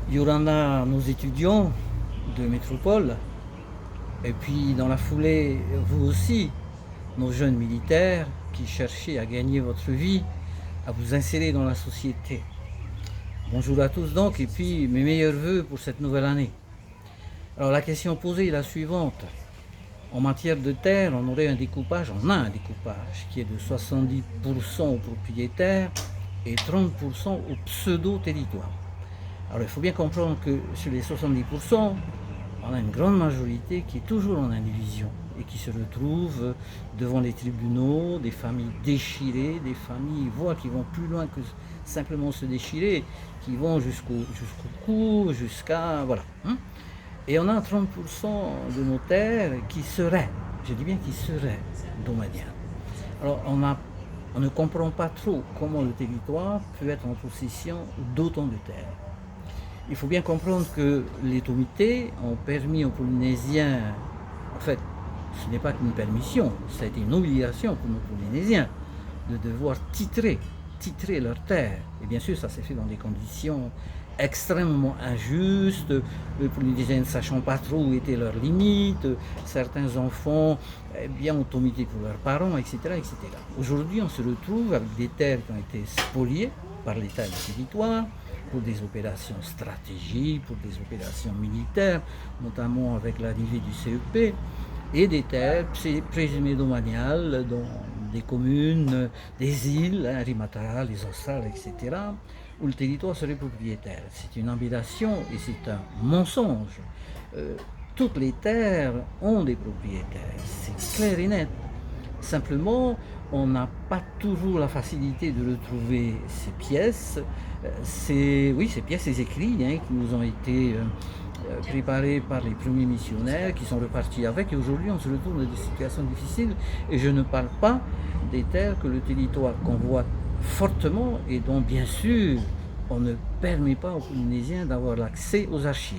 Il y aura là nos étudiants de métropole, et puis dans la foulée, vous aussi, nos jeunes militaires qui cherchez à gagner votre vie, à vous insérer dans la société. Bonjour à tous donc, et puis mes meilleurs voeux pour cette nouvelle année. Alors la question posée est la suivante. En matière de terre, on aurait un découpage, on a un découpage qui est de 70% aux propriétaires et 30% aux pseudo-territoires. Alors il faut bien comprendre que sur les 70%, on a une grande majorité qui est toujours en indivision et qui se retrouve devant les tribunaux, des familles déchirées, des familles voire qui vont plus loin que simplement se déchirer, qui vont jusqu'au cou, jusqu'à... voilà. Et on a 30% de nos terres qui seraient, je dis bien qui seraient, domaniales. Alors on ne comprend pas trop comment le territoire peut être en possession d'autant de terres. Il faut bien comprendre que les comités ont permis aux Polynésiens, en fait, ce n'est pas qu'une permission, ça a été une obligation pour nos Polynésiens de devoir titrer leurs terres. Et bien sûr, ça s'est fait dans des conditions extrêmement injustes, les Polynésiens ne sachant pas trop où étaient leurs limites, certains enfants ont comité pour leurs parents, etc. etc. Aujourd'hui, on se retrouve avec des terres qui ont été spoliées par l'État et le territoire, pour des opérations stratégiques, pour des opérations militaires, notamment avec l'arrivée du CEP, et des terres présumées domaniales dans des communes, des îles, Rimata, les Australes, etc., où le territoire serait propriétaire. C'est une aberration et c'est un mensonge. Toutes les terres ont des propriétaires, c'est clair et net. Simplement, on n'a pas toujours la facilité de retrouver ces pièces. Ces pièces, ces écrits qui nous ont été préparés par les premiers missionnaires qui sont repartis avec. Et aujourd'hui, on se retrouve dans des situations difficiles. Et je ne parle pas des terres que le territoire convoite fortement et dont, bien sûr, on ne permet pas aux Polynésiens d'avoir l'accès aux archives.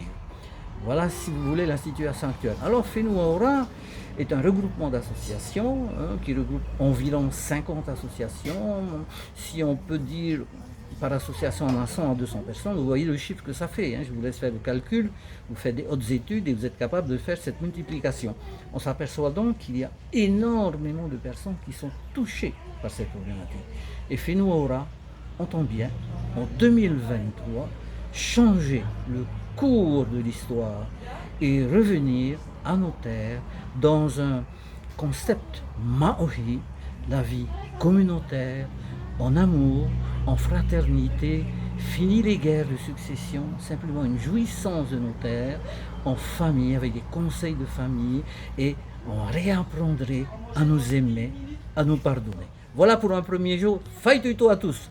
Voilà, si vous voulez, la situation actuelle. Alors, Whenua est un regroupement d'associations qui regroupe environ 50 associations. Si on peut dire par association on a 100 à 200 personnes, vous voyez le chiffre que ça fait. Je vous laisse faire le calcul, vous faites des hautes études et vous êtes capable de faire cette multiplication. On s'aperçoit donc qu'il y a énormément de personnes qui sont touchées par cette problématique. Et Whenua entend bien, en 2023, changer le cours de l'histoire et revenir à nos terres dans un concept maori, la vie communautaire, en amour, en fraternité, fini les guerres de succession, simplement une jouissance de nos terres, en famille, avec des conseils de famille, et on réapprendrait à nous aimer, à nous pardonner. Voilà pour un premier jour. Faituito à tous!